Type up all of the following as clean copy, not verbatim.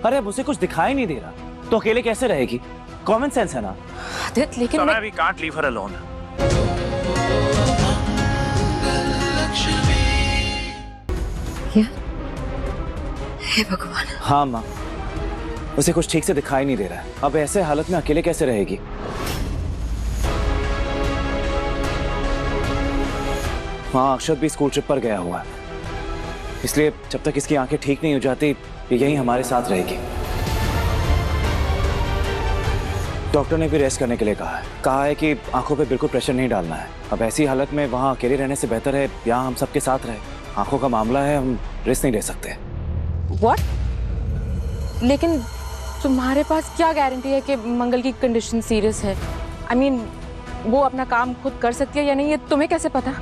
अरे अब उसे कुछ दिखाई नहीं दे रहा तो अकेले कैसे रहेगी? कॉमन सेंस है ना। आदित्य लेकिन मैं we can't leave her alone. क्या? हे भगवान। हाँ माँ, उसे कुछ ठीक से दिखाई नहीं दे रहा है। अब ऐसे हालत में अकेले कैसे रहेगी? हाँ, अक्षत भी स्कूल ट्रिप पर गया हुआ है, इसलिए जब तक इसकी आंखें ठीक नहीं हो जाती ये यहीं हमारे साथ रहेगी। डॉक्टर ने भी रेस्ट करने के लिए कहा है कि आंखों पे बिल्कुल प्रेशर नहीं डालना है। अब ऐसी हालत में वहाँ अकेले रहने से बेहतर है यहाँ हम सबके साथ रहे। आंखों का मामला है, हम रिस्क नहीं ले सकते। What? लेकिन तुम्हारे पास क्या गारंटी है कि मंगल की कंडीशन सीरियस है? I mean, वो अपना काम खुद कर सकती है या नहीं, ये तुम्हें कैसे पता?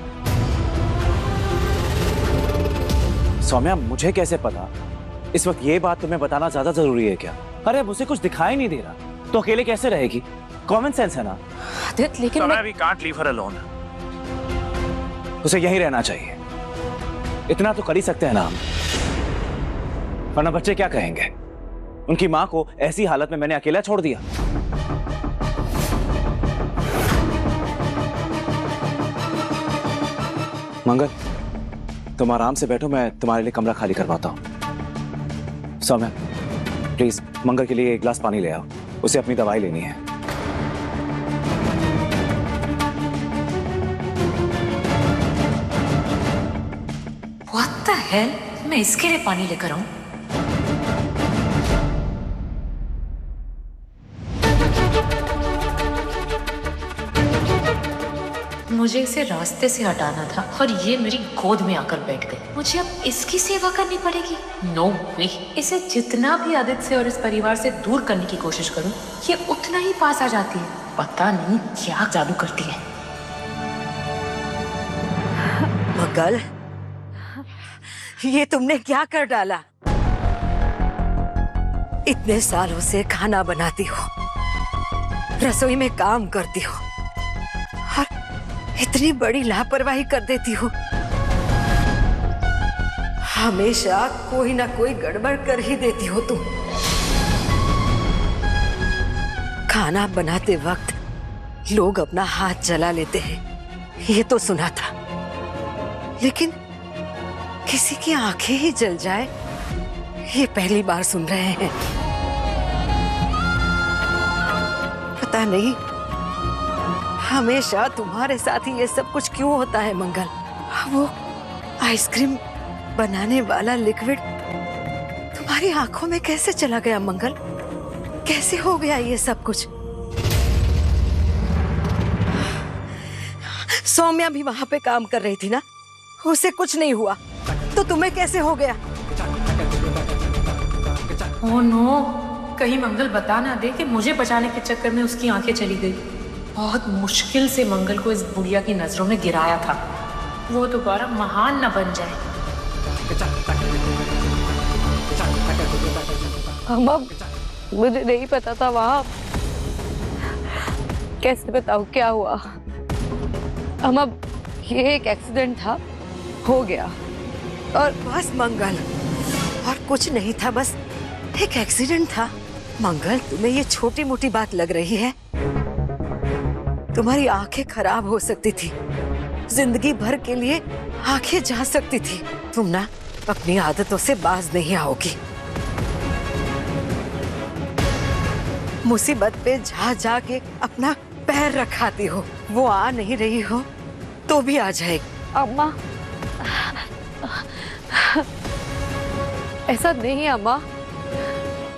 सौम्या, मुझे कैसे पता? इस वक्त ये बात तुम्हें बताना ज्यादा जरूरी है क्या? अरे अब उसे कुछ दिखाई नहीं दे रहा तो अकेले कैसे रहेगी? कॉमन सेंस है ना। आदित्य लेकिन मैं we can't leave her alone. उसे यहीं रहना चाहिए, इतना तो कर ही सकते हैं ना हम, वरना बच्चे क्या कहेंगे? उनकी माँ को ऐसी हालत में मैंने अकेला छोड़ दिया। मंगल, तुम आराम से बैठो, मैं तुम्हारे लिए कमरा खाली करवाता हूँ। सौम्या, प्लीज मंगल के लिए एक गिलास पानी ले आओ, उसे अपनी दवाई लेनी है। What the hell? मैं इसके लिए पानी लेकर आऊं? मुझे इसे रास्ते से हटाना था और ये मेरी गोद में आकर बैठ गई। मुझे अब इसकी सेवा करनी पड़ेगी? नो वे। इसे जितना भी आदित्य से और इस परिवार से दूर करने की कोशिश करूं, ये उतना ही पास आ जाती है। पता नहीं क्या जादू करती है। मंगल, ये तुमने क्या कर डाला? इतने सालों से खाना बनाती हो, रसोई में काम करती हो और इतनी बड़ी लापरवाही कर देती हो। हमेशा कोई ना कोई गड़बड़ कर ही देती हो तुम। खाना बनाते वक्त लोग अपना हाथ जला लेते हैं, ये तो सुना था, लेकिन किसी की आंखें ही जल जाए ये पहली बार सुन रहे हैं। पता नहीं हमेशा तुम्हारे साथ ही ये सब कुछ क्यों होता है मंगल? वो आइसक्रीम बनाने वाला लिक्विड तुम्हारी आंखों में कैसे चला गया मंगल? कैसे हो गया ये सब कुछ? सौम्या भी वहां पे काम कर रही थी ना, उसे कुछ नहीं हुआ तो तुम्हें कैसे हो गया? ओह नो, कहीं मंगल बता ना दे कि मुझे बचाने के चक्कर में उसकी आंखें चली गई। बहुत मुश्किल से मंगल को इस बुढ़िया की नजरों में गिराया था। वो दोबारा महान न बन जाए। अम्मा, मुझे नहीं पता था वहाँ। कैसे बताऊँ क्या हुआ? अम्मा, ये एक एक्सीडेंट था, हो गया। और बस मंगल, और कुछ नहीं था, बस एक एक्सीडेंट था। मंगल, तुम्हें ये छोटी मोटी बात लग रही है? तुम्हारी आंखें खराब हो सकती थी, जिंदगी भर के लिए आंखें जा सकती थी। तुम ना अपनी आदतों से बाज नहीं आओगी। मुसीबत पे जा जा के अपना पैर रखाती हो, वो आ नहीं रही हो तो भी आ जाएगी। अम्मा, ऐसा नहीं है अम्मा,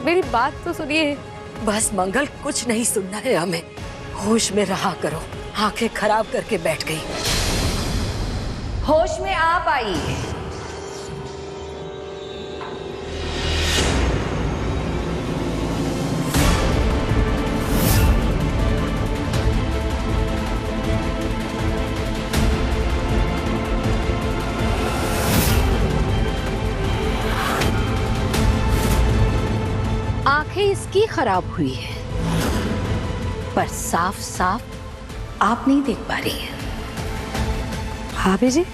मेरी बात तो सुनिए। बस मंगल, कुछ नहीं सुनना है हमें, होश में रहा करो। आंखें खराब करके बैठ गई। होश में आप आई। आंखें इसकी खराब हुई है, पर साफ साफ आप नहीं देख पा रही हैं। भाभी जी,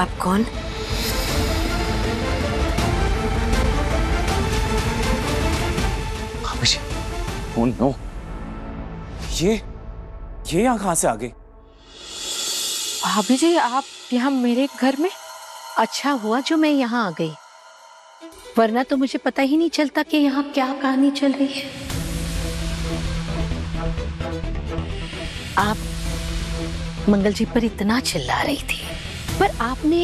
आप कौन? भाभी जी, ओह नो, ये यहाँ कहां से आ गई? भाभी जी, आप यहाँ मेरे घर में? अच्छा हुआ जो मैं यहाँ आ गई, वरना तो मुझे पता ही नहीं चलता कि यहाँ क्या कहानी चल रही है। आप मंगल जी पर इतना चिल्ला रही थी, पर आपने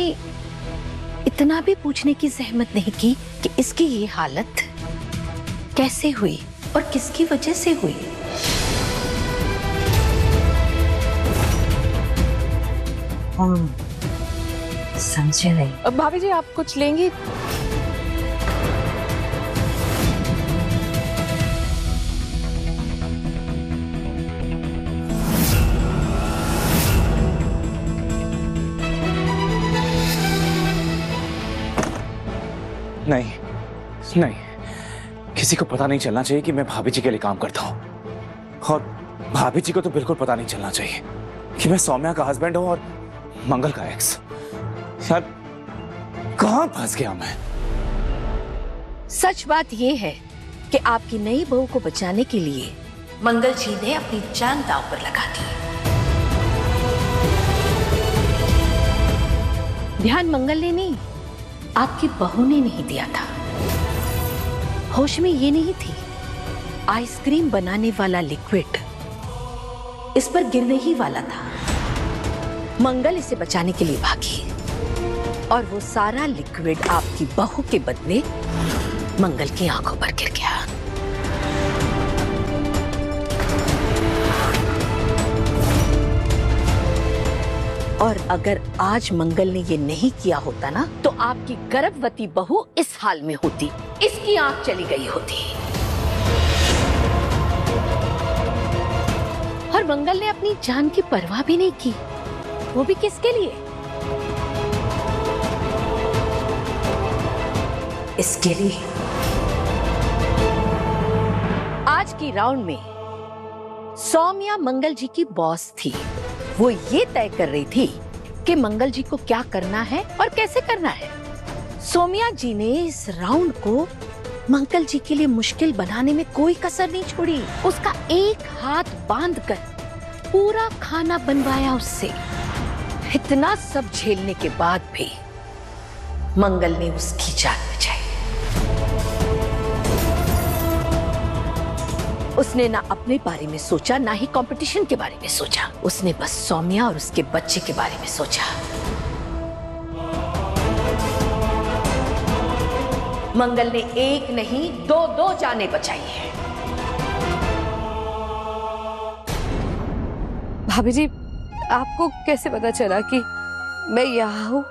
इतना भी पूछने की जहमत नहीं की कि इसकी ये हालत कैसे हुई और किसकी वजह से हुई। समझे नहीं। भाभी जी, आप कुछ लेंगी? नहीं नहीं, किसी को पता नहीं चलना चाहिए कि मैं भाभी जी के लिए काम करता हूं, और भाभी जी को तो बिल्कुल पता नहीं चलना चाहिए कि मैं सौम्या का हस्बैंड हूं और मंगल का एक्स। यार, कहां फंस गया मैं? सच बात यह है कि आपकी नई बहू को बचाने के लिए मंगल जी ने अपनी जान दांव पर लगा दी। ध्यान मंगल ने नहीं, आपकी बहू ने नहीं दिया था। होश में ये नहीं थी, आइसक्रीम बनाने वाला लिक्विड इस पर गिरने ही वाला था। मंगल इसे बचाने के लिए भागी और वो सारा लिक्विड आपकी बहू के बदले मंगल की आंखों पर गिर गया। और अगर आज मंगल ने ये नहीं किया होता ना, तो आपकी गर्भवती बहू इस हाल में होती, इसकी आंख चली गई होती। और मंगल ने अपनी जान की परवाह भी नहीं की, वो भी किसके लिए? इसके लिए। आज की राउंड में सौम्या मंगल जी की बॉस थी। वो ये तय कर रही थी कि मंगल जी को क्या करना है और कैसे करना है। सौम्या जी ने इस राउंड को मंगल जी के लिए मुश्किल बनाने में कोई कसर नहीं छोड़ी। उसका एक हाथ बांधकर पूरा खाना बनवाया उससे। इतना सब झेलने के बाद भी मंगल ने उसकी जान बचाई। उसने ना अपने बारे में सोचा, ना ही कंपटीशन के बारे में सोचा। उसने बस सौम्या और उसके बच्चे के बारे में सोचा। मंगल ने एक नहीं दो जानें बचाई है। भाभी जी, आपको कैसे पता चला कि मैं यहाँ हूँ?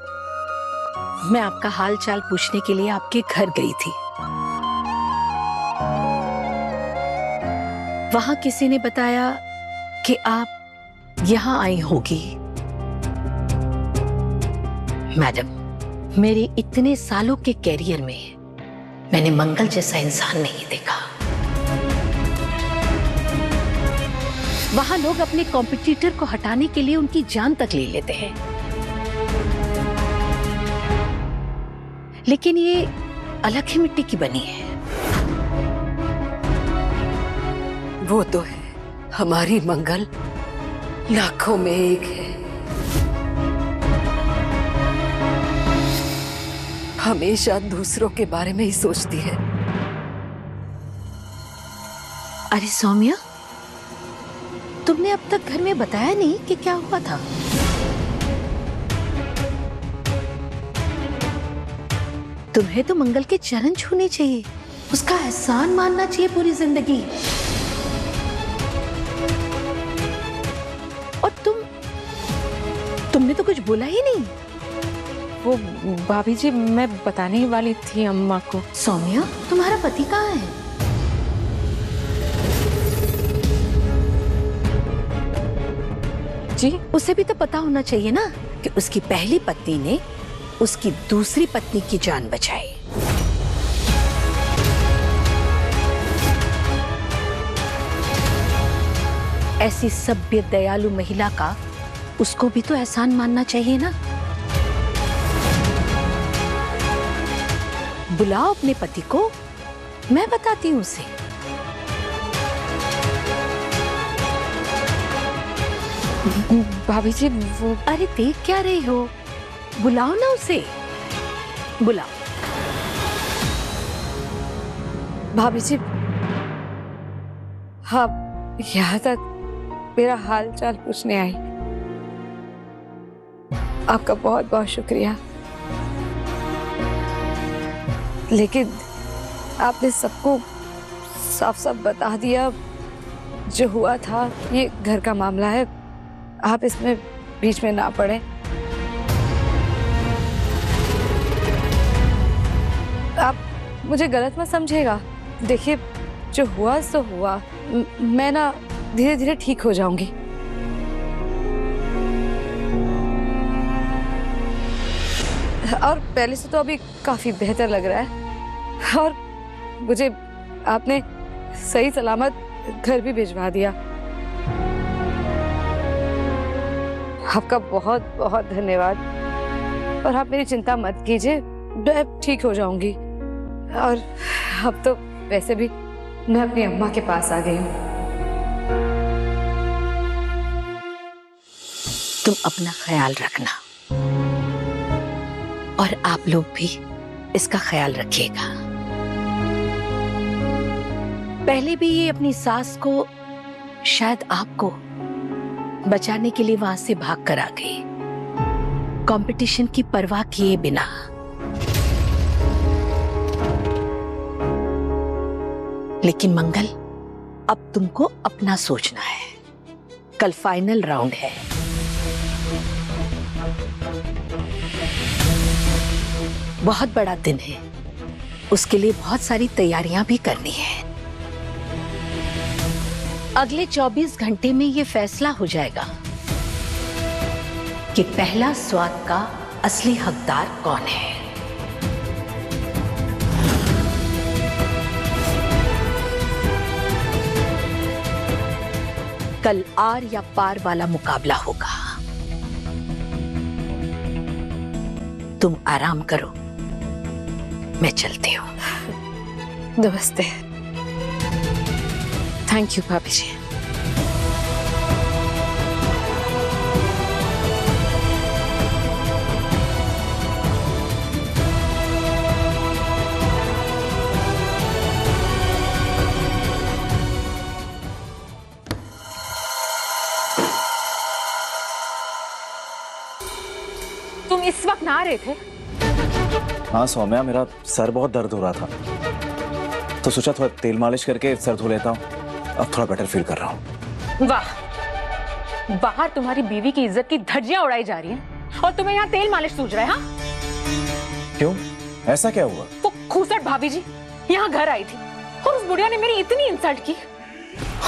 मैं आपका हाल चाल पूछने के लिए आपके घर गई थी। वहां किसी ने बताया कि आप यहां आई होगी। मैडम, मेरे इतने सालों के कैरियर में मैंने मंगल जैसा इंसान नहीं देखा। वहां लोग अपने कॉम्पिटिटर को हटाने के लिए उनकी जान तक ले लेते हैं, लेकिन ये अलग ही मिट्टी की बनी है। वो तो है, हमारी मंगल लाखों में एक है। हमेशा दूसरों के बारे में ही सोचती है। अरे सौम्या, तुमने अब तक घर में बताया नहीं कि क्या हुआ था? तुम्हें तो मंगल के चरण छूने चाहिए, उसका एहसान मानना चाहिए पूरी जिंदगी। और तुमने तो कुछ बोला ही नहीं। वो भाभी जी, मैं बताने ही वाली थी अम्मा को। सौम्या, तुम्हारा पति कहाँ है? जी, उसे भी तो पता होना चाहिए ना कि उसकी पहली पत्नी ने उसकी दूसरी पत्नी की जान बचाई। ऐसी सभ्य दयालु महिला का उसको भी तो एहसान मानना चाहिए ना। बुलाओ अपने पति को, मैं बताती हूँ उसे। भाभी जी वो अरे देख क्या रही हो, बुलाओ ना उसे, बुलाओ। भाभी जी हाँ यहाँ तक मेरा हाल चाल पूछने आई, आपका बहुत बहुत शुक्रिया। लेकिन आपने सबको साफ साफ बता दिया, जो हुआ था ये घर का मामला है, आप इसमें बीच में ना पड़े। आप मुझे गलत मत समझिएगा, देखिए जो हुआ सो हुआ, मैं ना धीरे धीरे ठीक हो जाऊंगी। और पहले से तो अभी काफी बेहतर लग रहा है, और मुझे आपने सही सलामत घर भी भिजवा दिया। आपका बहुत बहुत धन्यवाद। और आप मेरी चिंता मत कीजिए, मैं ठीक हो जाऊंगी। और अब तो वैसे भी मैं अपनी अम्मा के पास आ गई हूँ। तुम अपना ख्याल रखना और आप लोग भी इसका ख्याल रखिएगा। पहले भी ये अपनी सास को, शायद आपको बचाने के लिए वहां से भाग कर आ गई, कंपटीशन की परवाह किए बिना। लेकिन मंगल, अब तुमको अपना सोचना है। कल फाइनल राउंड है। बहुत बड़ा दिन है, उसके लिए बहुत सारी तैयारियां भी करनी है। अगले 24 घंटे में ये फैसला हो जाएगा कि पहला स्वाद का असली हकदार कौन है। कल आर या पार वाला मुकाबला होगा। तुम आराम करो, मैं चलती हूँ। नमस्ते। थैंक यू भाभी जी। तुम इस वक्त नहा रहे थे? हाँ सौम्या, मेरा सर बहुत दर्द हो रहा था, तो सोचा थोड़ा तेल मालिश करके सर धो लेता हूँ। अब थोड़ा बेटर फील कर रहा हूँ। वाह, बाहर तुम्हारी बीवी की इज्जत की धज्जियां उड़ाई जा रही हैं और तुम्हें यहाँ तेल मालिश सूझ रहा है? हाँ क्यों, ऐसा क्या हुआ? वो खूसट भाभी जी यहाँ घर आई थी और उस बुढ़िया ने मेरी इतनी इंसल्ट की,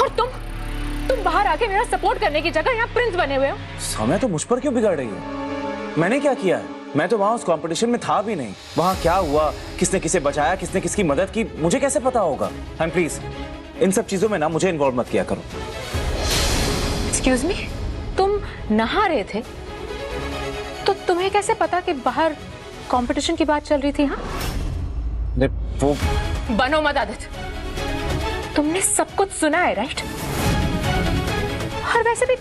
और तुम बाहर आके मेरा सपोर्ट करने की जगह यहाँ प्रिंस बने हुए हो। सौम्या, तो मुझ पर क्यों बिगाड़ रही है? मैंने क्या किया है? मैं तो वहां उस कंपटीशन में था भी नहीं। वहां क्या हुआ, किसने किसे बचाया, किसने किसकी मदद की, मुझे कैसे पता होगा? एंड प्लीज इन सब चीजों में ना मुझे इन्वॉल्व मत किया करो। एक्सक्यूज मी, तुम नहा रहे थे तो तुम्हें कैसे पता कि बाहर कंपटीशन की बात चल रही थी? हाँ वो बनो मत आदित, तुमने सब कुछ सुना है राइट? और वैसे भी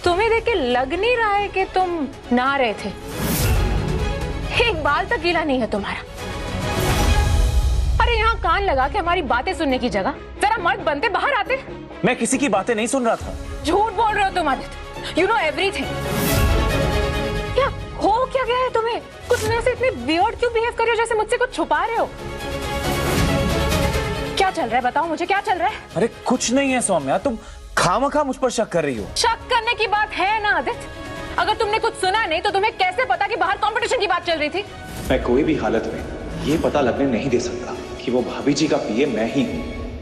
तुम्हें देख के लग नहीं रहा है कि तुम नहा रहे थे। एक बाल तक गीला नहीं है तुम्हारा। अरे यहाँ कान लगा के हमारी बातें सुनने की जगह जरा मर्द बनते बाहर आते। मैं किसी की बातें नहीं सुन रहा था। झूठ बोल रहे हो तुम आदित्य, यू नो एवरीथिंग। क्या हो क्या गया है तुम्हें? कुछ दिनों से इतने वियर्ड क्यों बिहेव कर रहे हो, जैसे मुझसे कुछ छुपा रहे हो? क्या चल रहा है बताओ मुझे, क्या चल रहा है? अरे कुछ नहीं है सौम्या, तुम खामखा मुझ पर शक कर रही हो। शक करने की बात है ना आदित्य? अगर तुमने कुछ सुना नहीं तो तुम्हें कैसे पता कि बाहर कंपटीशन की बात चल रही थी? मैं कोई भी हालत में ये पता लगने नहीं दे सकता कि वो भाभी जी का पीए मैं ही हूँ।